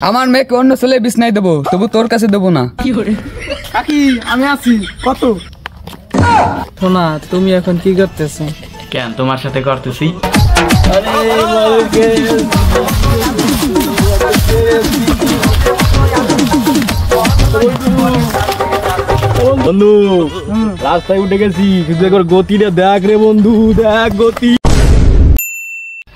আমার মেয়েকে অন্য ছেলে বিছনায় দেবো, তবু তোর কাছে দেবো না। কাকি আমি আছি। কত শোনা, তুমি এখন কি করতেছো? কেন তোমার সাথে করতেছি? বন্ধু রাস্তায় উঠে গেছি, কিন্তু একবার গতিটা দেখ রে বন্ধু, দেখ গতি।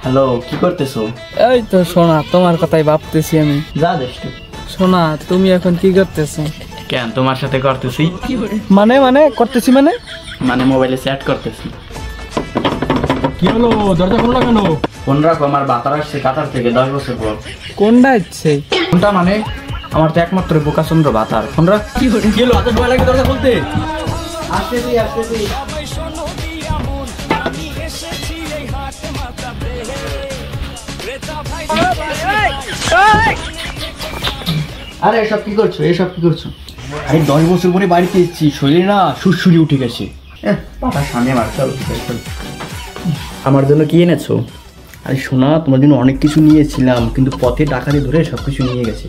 হ্যালো, কি করতেছো? এই তো শোনা, তোমার কথাই ভাবতেছি আমি। যা দেখছো। শোনা, তুমি এখন কি করতেছো? কেন তোমার সাথে করতেছি? মানে করতেছি মানে মোবাইলে চ্যাট করতেছি। কি হলো, দরজা খোলো না কেন? ফোন রাখো, আমার বাতার আসছে কাতার থেকে 10 বছর পর। কোনটা ইচ্ছে? কোনটা মানে? আমার তো একমাত্র বোকাচন্দ্র বাতার। ফোন রাখ। কি হলো, এত সময় লাগে দরজা খুলতে? আরে এসব কি করছো? আরে 10 বছর পরে বাড়িতে এসেছি, শরীরে না সুরসুরি উঠে গেছে। বাতার সামনে মার। চলো আমার জন্য কি এনেছো? আরে শোনা, তোমার জন্য অনেক কিছু নিয়েছিলাম, কিন্তু পথে ডাকাতে ধরে সবকিছু নিয়ে গেছে।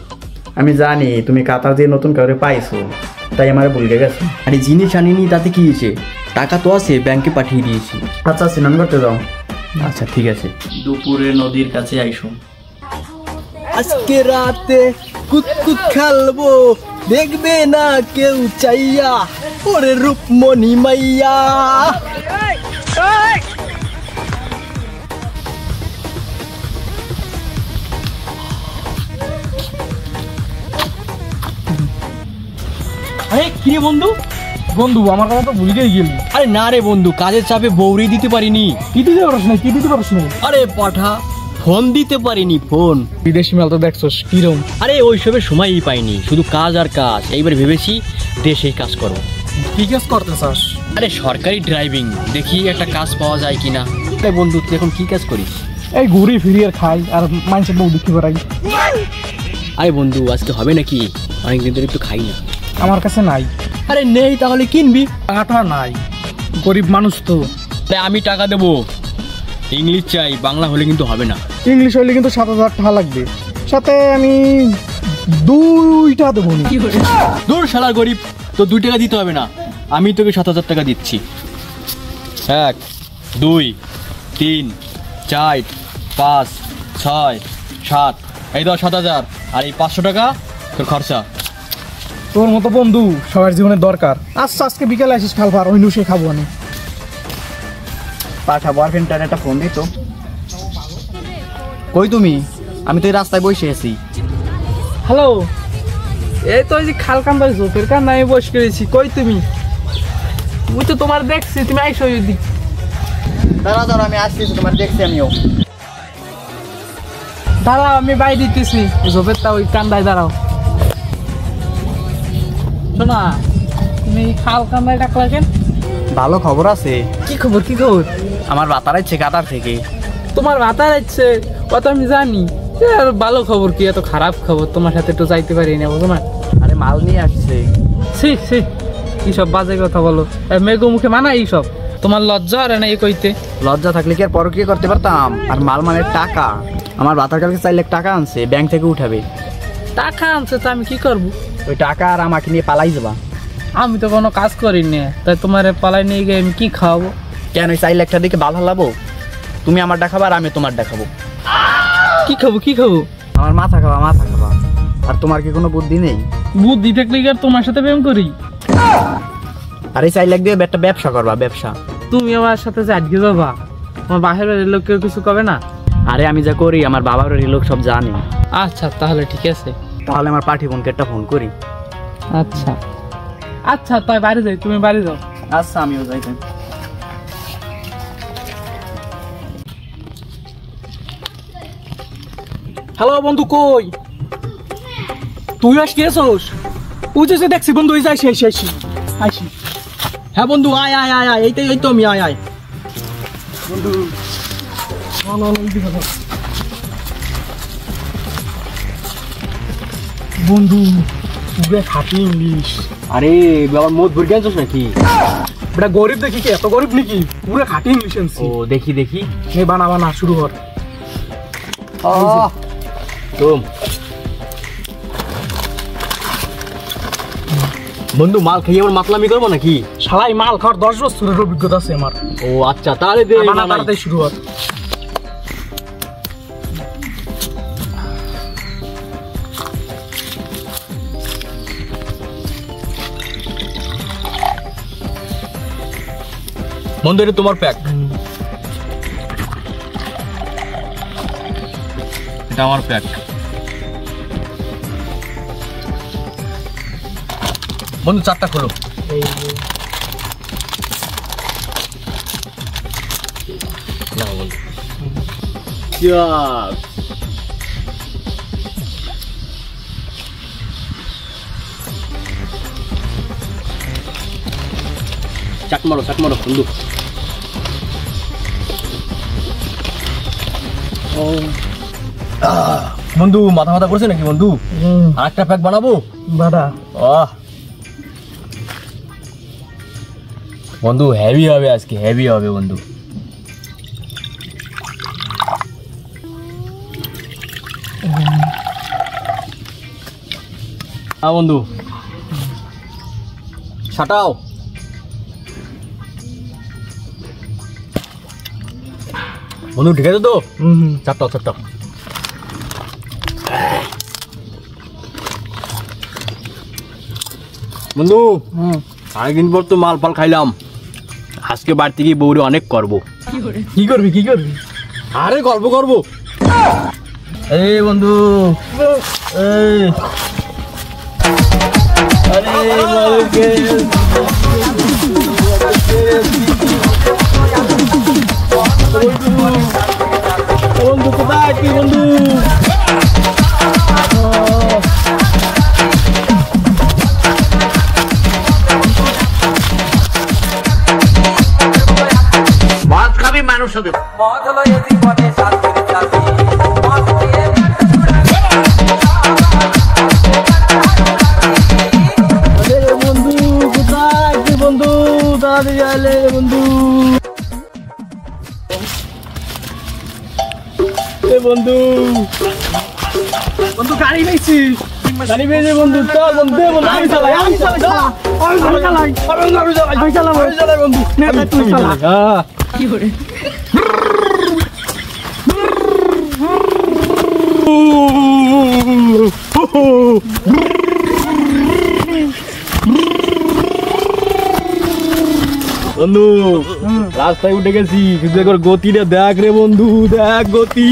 আমি জানি তুমি কাতার দিয়ে নতুন কাউরে পাইছো, তাই আমার ভুলে গেছো। আরে জিনিস আনিনি তাতে কি হয়েছে, টাকা তো আছে, ব্যাংকে পাঠিয়ে দিয়েছি। আচ্ছা, স্নান করতে যাও। আচ্ছা ঠিক আছে। দুপুরে নদীর কাছে আইসো। আজকে রাতে কুতকুত খেলবো, দেখবে না কেউ চাইয়া, ওরে রূপমণি মাইয়া। আরে কি রে বন্ধু? বন্ধু, আমার কথা তো ভুলে গেলি। আরে না রে বন্ধু, কাজের চাপে বৌরি দিতে পারিনি। কি দিতে পারছ না? আরে পাঠা, ফোন দিতে পারিনি, ফোন। বিদেশি মাল তো দেখছোস কিরম। আরে ওইসবের সময়ই পাইনি, শুধু কাজ আর কাজ। এইবার ভেবেছি দেশেই কাজ করো। কি কাজ করতে চাস? আরে সরকারি ড্রাইভিং, দেখি একটা কাজ পাওয়া যায় কিনা। তাই বন্ধু, তুই এখন কি কাজ করিস? এই ঘুরি ফিরি আর খাই, আর মানুষের বউ দেখতে পারাই। আরে বন্ধু, আজকে হবে নাকি? অনেকদিন ধরে একটু খাই না। আমার কাছে নাই। আরে নেই তাহলে কিনবি। টাকাটা নাই, গরিব মানুষ তো। তাই আমি টাকা দেবো। ইংলিশ চাই, বাংলা হলে কিন্তু হবে না। ইংলিশ হইলে কিন্তু 7,000 টাকা লাগবে, সাথে আমি 2টা দেবো। দূর শালার গরিব, তো 2 টাকা দিতে হবে না, আমি তোকে 7,000 টাকা দিচ্ছি। 1 2 3 4 5 6 7, এই দাও 7,000। আর এই 500 টাকা তোর খরচা। তোর মতো বন্ধু সবার জীবনে দরকার। আচ্ছা, আজকে বিকালে আসিস, খালবার ওই নুসে খাবো আমি। পাঠা বয়ফ্রেন্ডটার একটা ফোন দিত। কই তুমি? আমি তো এই রাস্তায় বসে আছি। হ্যালো, এই তো ওই যে খালকান্দার জোপের কান আমি বসে করেছি। কই তুমি? ওই তো তোমার দেখছি, তুমি আইসো ওই দিক। দাঁড়া, আমি আসতেছি, তোমার দেখছি আমিও। দাঁড়াও, আমি বাই দিতেছি। জোপেরটা ওই কান্দায় দাঁড়াও। শোনা, তুমি খালকান্দায় ডাকলা কেন? ভালো খবর আছে। কি খবর? আমার বাতার আছে কাতার থেকে। তোমার ভাতা যাচ্ছে, কত আমি জানি। আর ভালো খবর কি, এত খারাপ খবর? তোমার সাথে একটু যাইতে পারি না, বুঝো না? আরে মাল নিয়ে আসছে। সি কি সব বাজে কথা বলো, মেঘু মুখে মানা এইসব। তোমার লজ্জা আর না এই কইতে? লজ্জা থাকলে কি আর পরকিয়া করতে পারতাম? আর মাল মানে টাকা। আমার বাতার কালকে 4 লাখ টাকা আনছে, ব্যাংক থেকে উঠাবে। টাকা আনছে তো আমি কি করবো? ওই টাকা আর আমাকে নিয়ে পালাই যাবা। আমি তো কোনো কাজ করিনি, তাই তোমার পালাই নিয়ে গিয়ে আমি কি খাওয়াবো? কেন ওই 4 লাখ টাকা দেখে ভালো লাভো? তুমি আমার দেখাবো আর আমি তোমার দেখাবো। কি খাবো? আমার মাথা খাবা। আর তোমার কি কোনো বুদ্ধি নেই? বুদ্ধি থাকলে কি আর তোমার সাথে প্রেম করি? আর এই 4 লাখ দিয়ে একটা ব্যবসা করবা, ব্যবসা। তুমি আমার সাথে যে আটকে যাবা, তোমার বাহির বাড়ির লোক কেউ কিছু কবে না? আরে আমি যা করি আমার বাবার বাড়ির লোক সব জানে। আচ্ছা, তাহলে ঠিক আছে। তাহলে আমার পাঠি বোনকে একটা ফোন করি। আচ্ছা, তাই বাড়ি যাই, তুমি বাড়ি যাও। আচ্ছা, আমিও যাই। হ্যালো বন্ধু, কই তুই? আস গেছোস? বুঝেছি, দেখছি বন্ধু, এই যাইছি। হ্যাঁ বন্ধু, আয়। এই তো আমি, আয় বন্ধু। বন্ধু, পুরো খাঁটি ইংলিশ। আরে বাবার মত ভরে গেছিস নাকি? বেটা গরিব দেখি কি এত গরিব নাকি? পুরো খাঁটি ইংলিশ আনছি। ও দেখি বানা শুরু কর। তুম বন্ধু মাল খেয়ে আমার মাতলামি করবো নাকি? শালাই মাল খাওয়ার 10 বছরের অভিজ্ঞতা আছে আমার। ও আচ্ছা, তাহলে দে বানা তাড়াতাড়ি শুরু কর। বন্ধু এটা তোমার প্যাক, এটা আমার প্যাক। বন্ধু 4টা খোলো। না বন্ধু চাট মারো বন্ধু। বন্ধু মাথা করছে নাকি বন্ধু? আর একটা প্যাক বানাবো বাড়া। বন্ধু হেভি হবে আজকে, হেভি হবে বন্ধু। হ্যাঁ বন্ধু ছাটাও। বন্ধু ঠিক আছে তো? চারটা বন্ধু। অনেকদিন পর তো মাল পাল খাইলাম, আজকে বাড়ি থেকে বউরে অনেক করবো। কি করবি? আরে গল্প করবো। এই বন্ধু এই বন্ধু কোথায় কি বন্ধু? মানুষ হবে বন্ধু কোথায় কি বন্ধু? তাড়াতাড়ি আলে বন্ধু। বন্ধু গাড়ি পেয়েছি বন্ধু, চল বন্ধু। আমি চালাই বন্ধু। তুই চালা। কি করে? বন্ধু রাস্তায় উঠে গেছি, কিন্তু একবার গতিটা দেখ রে বন্ধু, দেখ গতি।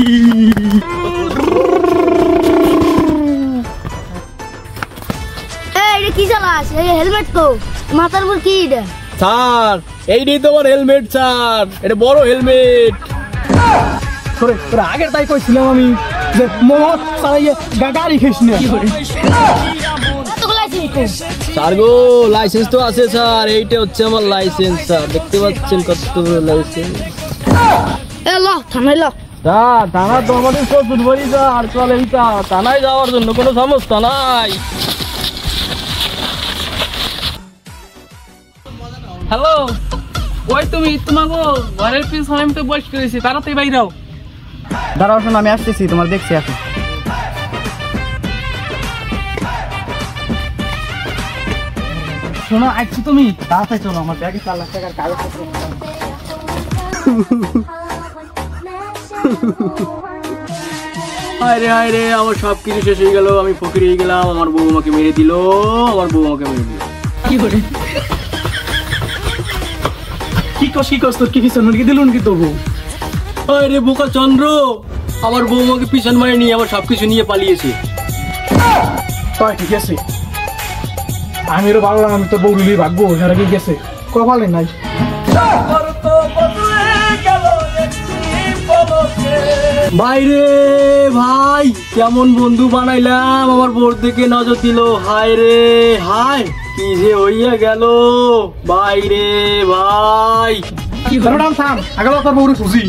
কি চালাস? হেলমেট তো মাথার উপর কি? স্যার এইটাই তোমার হেলমেট স্যার, এটা বড় হেলমেট। আগের তাই কইছিলাম আমি যে মদ চালাইয়ে গাড়ি খেস না। স্যার গো লাইসেন্স তো আছে স্যার, এইটা হচ্ছে আমার লাইসেন্স স্যার, দেখতে পাচ্ছেন কত বড় লাইসেন্স। স্যার থানা তো আমাদের প্রচুর বড়ি স্যার, চলে এইটা থানায় যাওয়ার জন্য কোনো সমস্যা নাই। হ্যালো, ওই তুমি তোমাকে ঘরের পিছনে আমি তো বয়স করেছি, তাড়াতাড়ি বাইরাও। দাঁড়াও শোনো, আমি আসতেছি, তোমার দেখছি এখন। শোনো আসছি তুমি, তাড়াতাড়ি চলো, আমার ব্যাগে 4 লাখ টাকার কাগজপত্র। হায় রে আমার সব কিছু শেষ হয়ে গেল, আমি ফকির হয়ে গেলাম, আমার বউ আমাকে মেরে দিল, কি করে? কি কস তোর কি পিছন কি দিলুন কি তবু? আরে বোকা চন্দ্র, আমার বউ আমাকে পিছন মারেনি, আমার সবকিছু নিয়ে পালিয়েছে। ঠিক আছে, আমিও ভাবলাম আমি তো বউলি ভাগ্য এরা কি গেছে, কপালে নাই। ভাইরে ভাই, কেমন বন্ধু বানাইলাম, আমার বোর দিকে নজর দিল। হায় রে হায়, কি যে হইয়া গেল। ভাইরে ভাই থাম, আগে তোর বউরে খুশি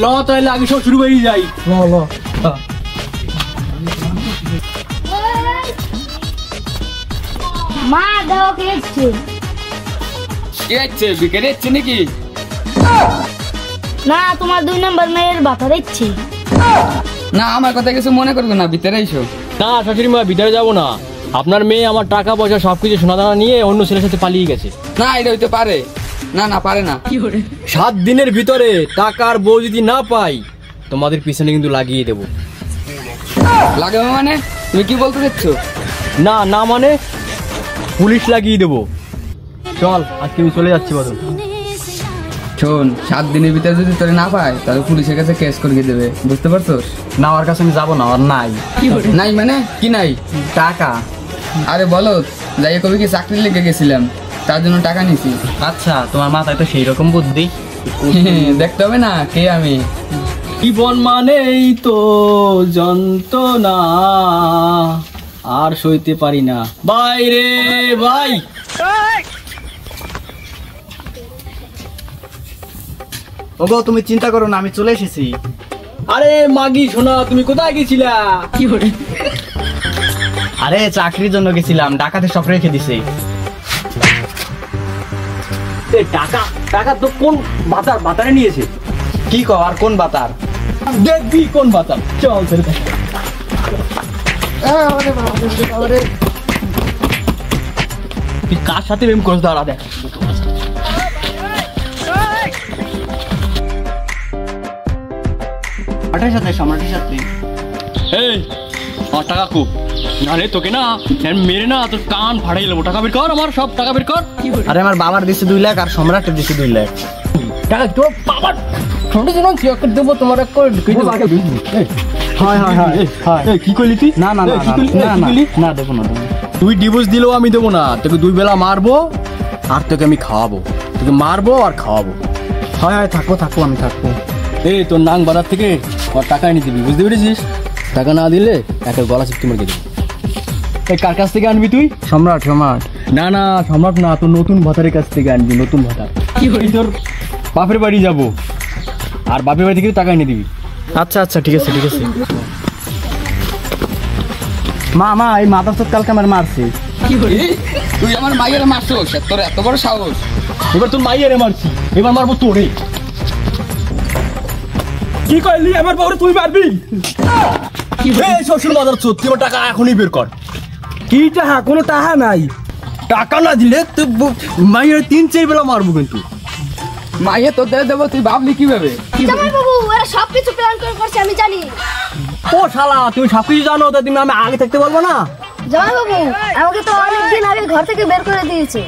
ল, তাহলে আগে সব শুরু হয়ে যাই। মা দাও খেয়েছে। কি হচ্ছে? বিকেলে যাচ্ছে নাকি? না, তোমার 2 নম্বর মেয়ের বাতা দেখছি। না, আমার কথা কিছু মনে করবে না, ভিতরে এসো। না শাশুড়ি মা, ভিতরে যাবো না, আপনার মেয়ে আমার টাকা পয়সা সবকিছু সোনাদানা নিয়ে অন্য ছেলের সাথে পালিয়ে গেছে। না এটা হইতে পারে না, না পারে না। 7 দিনের ভিতরে টাকার বউ যদি না পাই তোমাদের পিছনে কিন্তু লাগিয়ে দেবো। লাগাবে মানে তুমি কি বলতে চাচ্ছ? না না মানে পুলিশ লাগিয়ে দেবো। চল আজকে আমি চলে যাচ্ছি বদল। শোন, 7 দিনের ভিতরে যদি তোরে না পায় তাহলে পুলিশের কাছে কেস করিয়ে দেবে, বুঝতে পারছোস? না ওর কাছে আমি যাবো না, ওর নাই নাই মানে কি নাই? টাকা। আরে বলো, যাই কবি কি চাকরি লেগে গেছিলাম, তার জন্য টাকা নিছি। আচ্ছা তোমার মাথায় তো সেই রকম বুদ্ধি। দেখতে হবে না কে আমি। জীবন মানেই তো যন্ত্রণা, আর সইতে পারি না। বাই রে ভাই। ওগো তুমি চিন্তা করো না, আমি চলে এসেছি। আরে মাগি শোনা, তুমি কোথায় গেছিলা? আরে চাকরির জন্য গেছিলাম, ডাকাতে সব রেখে দিছে। টাকা টাকা তো কোন বাতারে নিয়েছে? কি কও আর কোন বাতার? দেখবি কোন বাতার। চল ছেড়ে দে। তুই কার সাথে প্রেম করছ? দাঁড়া দেখ। আঠাশ সাথে সম্রাটের সাথে। এই আমার টাকা খুব, নাহলে তোকে না মেরে না তোর কান ফাটাই নেবো। টাকা বের কর, আমার সব টাকা বের কর। আরে আমার বাবার দিছে 2 লাখ আর সম্রাটের দিছে 2 লাখ। টাকা তোর বাবার ছোট জন চেক দেবো তোমার এক করে ঢুকে দেবো। হয় হয় হয় হয়। কি করলি তুই? না না না কি করলি? না কি না করলি? না দেবো না দেবো না। তুই ডিভোর্স দিলেও আমি দেবো না। তোকে 2 বেলা মারবো আর তোকে আমি খাওয়াবো। তোকে মারবো আর খাওয়াবো। হয় হয় থাকবো থাকবো আমি থাকবো। এই তোর নাং বাজার থেকে ওর টাকা এনে দিবি, বুঝতে পেরেছিস? টাকা না দিলে একটা গলা চিপতে মেরে দেবো। এই কার কাছ থেকে আনবি তুই? সম্রাট সম্রাট। না না সম্রাট না, তোর নতুন ভাতারের কাছ থেকে আনবি। নতুন ভাতার এই তোর বাপের বাড়ি যাবো, আর বাপের বাড়ি থেকে টাকা এনে দিবি। আচ্ছা আচ্ছা ঠিক আছে ঠিক আছে। মা মা এই মাথা তো কালকে আমার মারছে। তুই আমার মাইয়ের মারছোস, তোর এত বড় সাহস? এবার তোর মাইয়ারে মারছি, এবার মারবো তোরে। কি কইলি? আমার বউরে তুই মারবি? এই শ্বশুর মাদার চোদ, তুই আমার টাকা এখনই বের কর। কি টাকা? কোনো টাকা নাই। টাকা না দিলে তুই মাইয়ারে 3-4 বেলা মারবো কিন্তু। মাইয়ে তোদের দেবো, তুই ভাবলি কিভাবে? জামাই বাবু এরা সবকিছু প্ল্যান করে করছে, আমি জানি। ও শালা, তুমি সবকিছু জানো, তা তুমি আমি আগে থাকতে বলবো না? জামাই বাবু আমাকে তো অনেকদিন আগে ঘর থেকে বের করে দিয়েছে।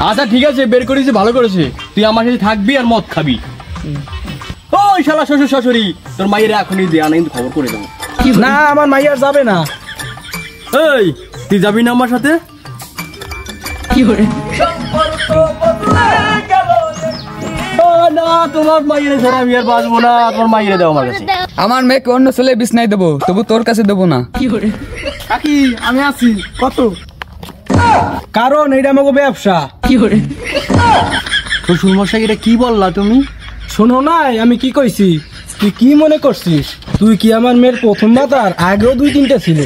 আচ্ছা ঠিক আছে, বের করেছি, ভালো করেছে। তুই আমার সাথে থাকবি আর মদ খাবি। ওই শালা শ্বশুর শাশুড়ি, তোর মাইয়ের এখনই দেয়া না কিন্তু খবর করে দেবো। না আমার মাইয়ার যাবে না। এই তুই যাবি না আমার সাথে? না তোমার মাইয়ের ছাড়া আমি আর বাঁচবো না। তোমার মাইয়ের দাও আমার কাছে। আমার মেয়েকে অন্য ছেলে বিছনায় দেবো, তবু তোর কাছে দেবো না। কাকি আমি আছি। কত? কারণ এটা আমাকে ব্যবসা। শ্বশুর মশাই এটা কি বললা তুমি? শোনো নাই আমি কি কইছি? তুই কি মনে করছিস? তুই কি আমার মেয়ের প্রথম বাতার? আগেও 2-3টা ছিল।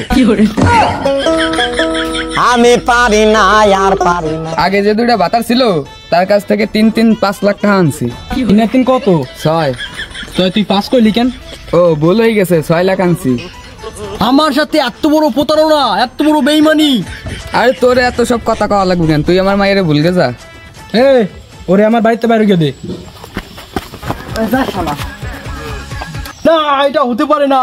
আমি পারি না আর পারি না। আগে যে 2টা বাতার ছিল তার কাছ থেকে 3-5 লাখ টাকা আনছি। 3 কত? 6। তো তুই পাস করলি কেন? ও ভুল হয়ে গেছে, 6 লাখ আনছি। আমার সাথে এত বড় প্রতারণা, এত বড় বেইমানি। আরে তোরে এত সব কথা কওয়া লাগবে কেন? তুই আমার মায়ের ভুল গে যা। এ ওরে আমার বাড়িতে বাইরে গিয়ে দে। না এটা হতে পারে না।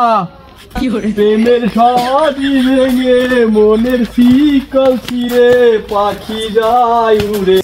প্রেমের সাথী ভেঙে মনের শিকল ছিঁড়ে পাখি যায় উড়ে।